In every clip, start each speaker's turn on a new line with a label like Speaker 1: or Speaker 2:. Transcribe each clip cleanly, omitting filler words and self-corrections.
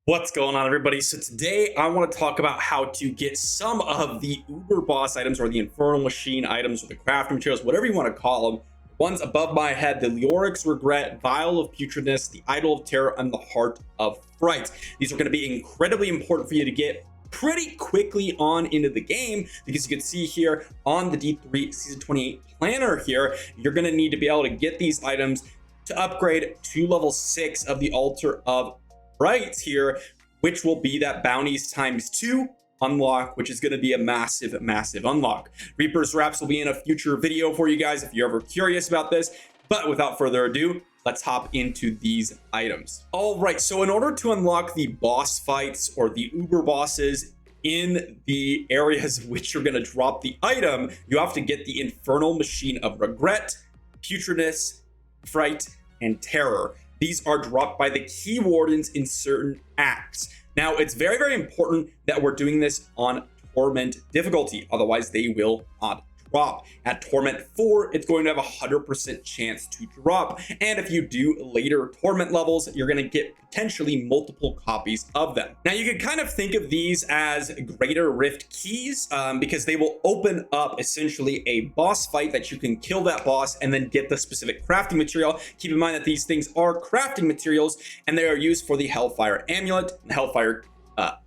Speaker 1: What's going on, everybody? So today I want to talk about how to get some of the uber boss items, or the infernal machine items, or the crafting materials, whatever you want to call them. Ones above my head: the Leoric's Regret, Vial of Putridness, the Idol of Terror, and the Heart of Fright. These are going to be incredibly important for you to get pretty quickly on into the game, because you can see here on the D3 Season 28 planner here, you're going to need to be able to get these items to upgrade to level 6 of the Altar of Right here, which will be that bounties ×2 unlock, which is going to be a massive unlock. Reaper's Wraps will be in a future video for you guys if you're ever curious about this. But without further ado, let's hop into these items. All right, so in order to unlock the boss fights, or the uber bosses in the areas which you're going to drop the item, you have to get the Infernal Machine of Regret, Putridness, Fright, and Terror. These are dropped by the key wardens in certain acts. Now, it's very important that we're doing this on Torment difficulty, otherwise they will not drop. At Torment 4, it's going to have a 100% chance to drop, and if you do later Torment levels, you're going to get potentially multiple copies of them. Now, you can kind of think of these as Greater Rift keys, because they will open up essentially a boss fight that you can kill that boss and then get the specific crafting material. Keep in mind that these things are crafting materials, and they are used for the Hellfire Amulet and Hellfire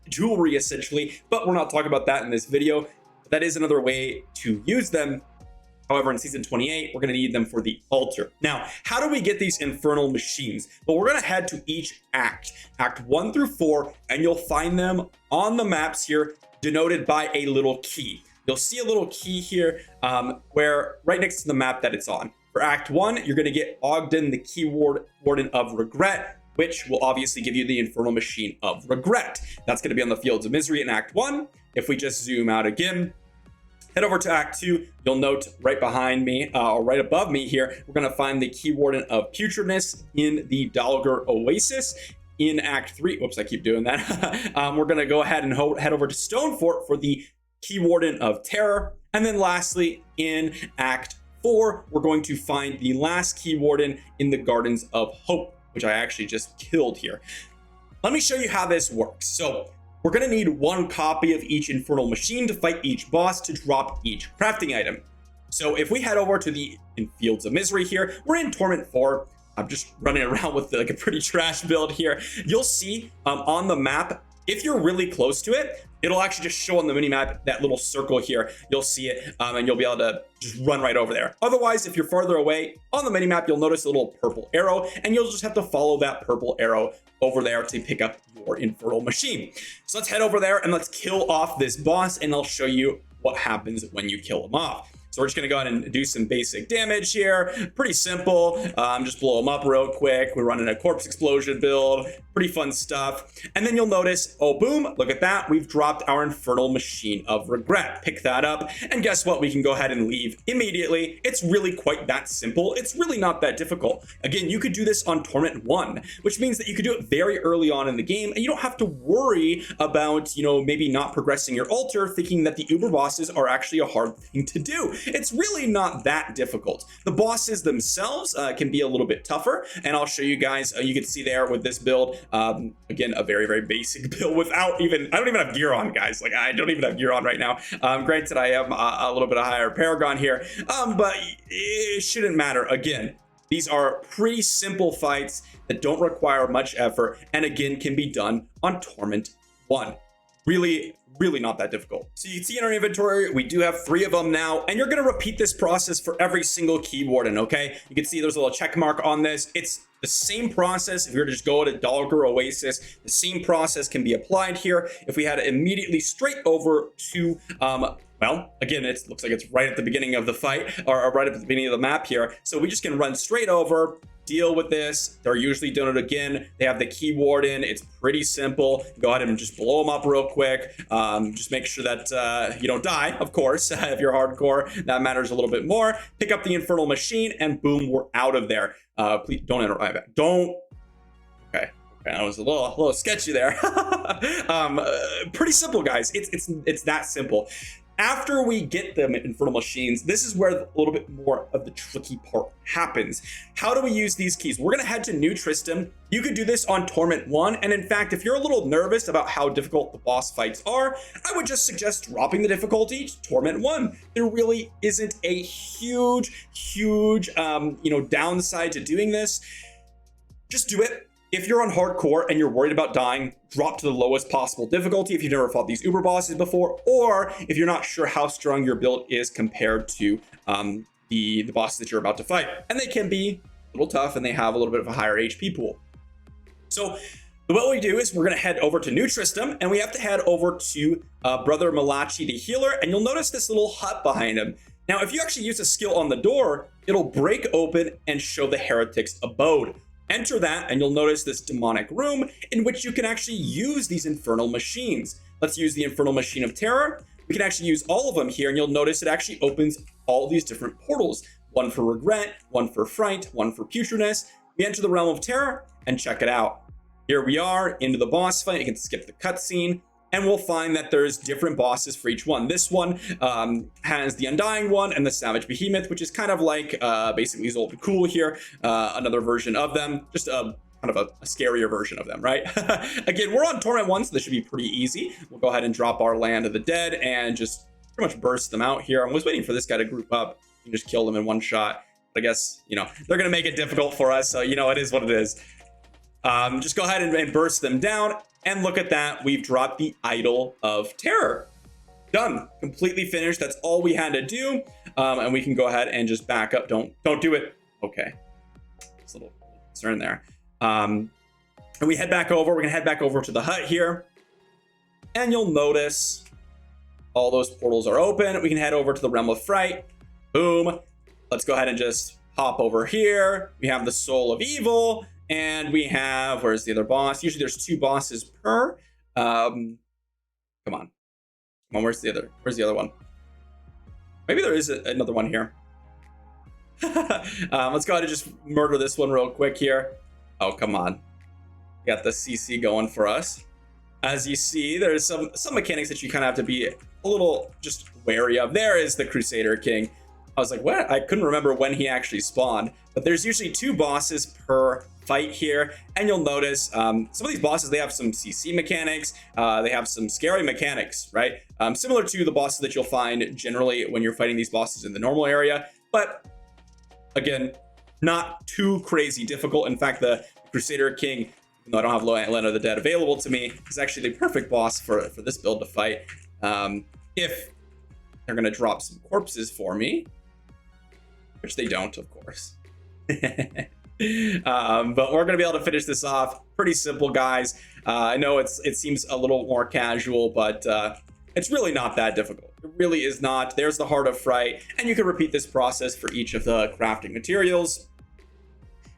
Speaker 1: jewelry essentially, but we're not talking about that in this video. That is another way to use them. However, in Season 28, we're going to need them for the altar. Now, how do we get these infernal machines? Well, we're going to head to each act, Act 1 through 4, and you'll find them on the maps here, denoted by a little key. You'll see a little key here, where right next to the map that it's on. For Act 1, you're going to get Ogden, the key warden of Regret, which will obviously give you the Infernal Machine of Regret. That's going to be on the Fields of Misery in Act 1. If we just zoom out again, head over to Act 2, you'll note right behind me, or right above me here, we're going to find the Key Warden of Putridness in the Dalgar Oasis. In Act 3, whoops, I keep doing that. We're going to go ahead and head over to Stonefort for the Key Warden of Terror. And then lastly, in Act 4, we're going to find the last Key Warden in the Gardens of Hope, which I actually just killed here. Let me show you how this works. So, we're going to need 1 copy of each infernal machine to fight each boss to drop each crafting item. So if we head over to the Fields of Misery here, we're in Torment 4. I'm just running around with like a pretty trash build here. You'll see on the map, if you're really close to it, it'll actually just show on the minimap that little circle here. You'll see it, and you'll be able to just run right over there. Otherwise, if you're farther away on the minimap, you'll notice a little purple arrow, and you'll just have to follow that purple arrow over there to pick up your infernal machine. So let's head over there and let's kill off this boss, and I'll show you what happens when you kill him off. So we're just going to go ahead and do some basic damage here. Pretty simple. Just blow them up real quick. We're running a corpse explosion build. Pretty fun stuff. And then you'll notice, oh, boom, look at that. We've dropped our Infernal Machine of Regret. Pick that up. And guess what? We can go ahead and leave immediately. It's really quite that simple. It's really not that difficult. Again, you could do this on Torment 1, which means that you could do it very early on in the game, and you don't have to worry about, maybe not progressing your altar, thinking that the uber bosses are actually a hard thing to do. It's really not that difficult. The bosses themselves can be a little bit tougher, and I'll show you guys. You can see there with this build, again, a very basic build without even, I don't even have gear on, guys. Like, I don't even have gear on right now. Granted, I am a little bit of higher Paragon here, but it shouldn't matter. Again, these are pretty simple fights that don't require much effort, and again, can be done on Torment 1. Really not that difficult. So you can see in our inventory, we do have 3 of them now, and you're going to repeat this process for every single key warden, okay? You can see there's a little check mark on this. It's the same process. If you were to just go to Dalgar Oasis, the same process can be applied here. If we had immediately straight over to, well, again, it looks like it's right at the beginning of the fight, or right at the beginning of the map here. So we just can run straight over, deal with this. They're usually doing it again. They have the key warden. It's pretty simple. Go ahead and just blow them up real quick. Just make sure that you don't die, of course. If you're hardcore, that matters a little bit more. Pick up the infernal machine, and boom, we're out of there. Please don't enter my back. Don't. Okay. That was a little sketchy there. Pretty simple, guys. It's that simple. After we get them infernal machines, this is where a little bit more of the tricky part happens. How do we use these keys? We're going to head to New Tristram. You could do this on Torment 1. And in fact, if you're a little nervous about how difficult the boss fights are, I would just suggest dropping the difficulty to Torment 1. There really isn't a huge downside to doing this. Just do it. If you're on hardcore and you're worried about dying, drop to the lowest possible difficulty if you've never fought these uber bosses before, or if you're not sure how strong your build is compared to the bosses that you're about to fight. And they can be a little tough and they have a little bit of a higher HP pool. So what we do is we're going to head over to New Tristram, and we have to head over to Brother Malachi the Healer, and you'll notice this little hut behind him. Now, if you actually use a skill on the door, it'll break open and show the heretic's abode. Enter that and you'll notice this demonic room in which you can actually use these infernal machines. Let's use the infernal machine of terror. We can actually use all of them here, and you'll notice it actually opens all these different portals. One for regret, one for fright, one for putridness. We enter the realm of terror and check it out. Here we are into the boss fight. You can skip the cutscene, and we'll find that there's different bosses for each one. This one has the Undying one and the Savage Behemoth, which is kind of like basically Zoltan Cool here, another version of them, just kind of a scarier version of them, right? Again, we're on Torment 1, so this should be pretty easy. We'll go ahead and drop our Land of the Dead and just pretty much burst them out here. I was waiting for this guy to group up and just kill them in one shot. But I guess, they're going to make it difficult for us, so, it is what it is. Just go ahead and burst them down. And look at that, we've dropped the Idol of Terror. Done, completely finished. That's all we had to do. And we can go ahead and just back up. Don't do it. Okay, it's a little concern there. And we head back over. We're gonna head back over to the hut here. And you'll notice all those portals are open. We can head over to the Realm of Fright. Boom. Let's go ahead and just hop over here. We have the Soul of Evil. And we have, where's the other boss? Usually there's 2 bosses per. Come on, where's the other one? Maybe there is another one here. Let's go ahead and just murder this one real quick here. Oh, come on. Got the CC going for us. As you see, there's some mechanics that you kind of have to be a little just wary of. There is the Crusader King. I was like, what? I couldn't remember when he actually spawned, but there's usually 2 bosses per fight here. And you'll notice some of these bosses, they have some CC mechanics. They have some scary mechanics, right? Similar to the bosses that you'll find generally when you're fighting these bosses in the normal area. But again, not too crazy difficult. In fact, the Crusader King, even though I don't have Land of the Dead available to me, is actually the perfect boss for this build to fight. If they're going to drop some corpses for me, which they don't, of course. But we're going to be able to finish this off. Pretty simple, guys. I know it seems a little more casual, but it's really not that difficult. It really is not. There's the Heart of Fright, and you can repeat this process for each of the crafting materials.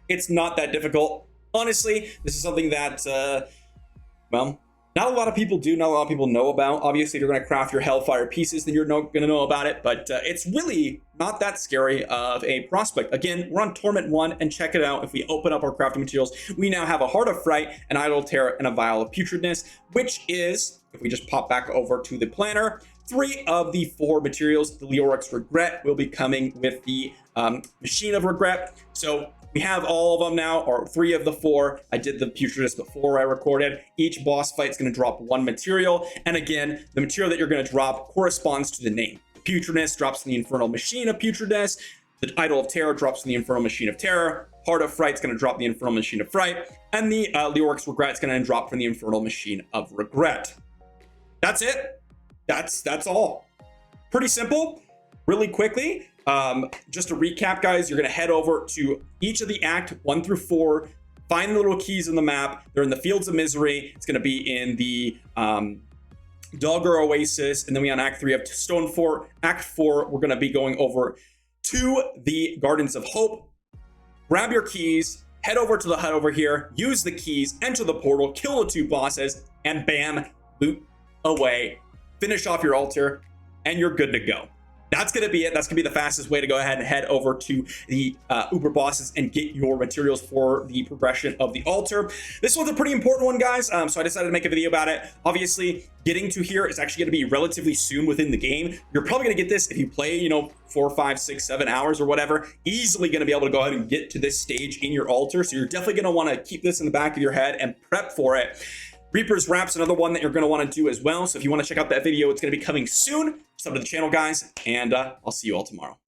Speaker 1: It's not that difficult. Honestly, this is something that, well, not a lot of people do, not a lot of people know about. Obviously, if you're going to craft your Hellfire pieces, then you're going to know about it. But it's really not that scary of a prospect. Again, we're on Torment 1, and check it out. If we open up our crafting materials, we now have a Heart of Fright, an Idol of Terror, and a Vial of Putridness, which is, if we just pop back over to the planner, 3 of the 4 materials. The Leoric's Regret will be coming with the Machine of Regret. So we have all of them now, or 3 of the 4. I did the Putridness before I recorded. Each boss fight is going to drop 1 material. And again, the material that you're going to drop corresponds to the name. The Putridness drops from the Infernal Machine of Putridness. The Idol of Terror drops from the Infernal Machine of Terror. Heart of Fright is going to drop the Infernal Machine of Fright. And the Leoric's Regret is going to drop from the Infernal Machine of Regret. That's it. That's all. Pretty simple. Really quickly. Just to recap, guys, you're going to head over to each of the act 1 through 4, find the little keys in the map. They're in the Fields of Misery. It's going to be in the Dogger Oasis, and then we on act 3 have Stone Fort. Act 4, we're going to be going over to the Gardens of Hope. Grab your keys, head over to the hut over here, use the keys, enter the portal, kill the 2 bosses, and bam, loot away, finish off your altar, and you're good to go. that's going to be it. That's going to be the fastest way to go ahead and head over to the Uber bosses and get your materials for the progression of the altar. This one's a pretty important one, guys. So I decided to make a video about it. Obviously, getting to here is actually going to be relatively soon within the game. You're probably going to get this if you play, you know, 4, 5, 6, 7 hours or whatever. Easily going to be able to go ahead and get to this stage in your altar. So you're definitely going to want to keep this in the back of your head and prep for it. Reaper's Wrap's another one that you're going to want to do as well. So if you want to check out that video, it's going to be coming soon. Sub to the channel, guys, and I'll see you all tomorrow.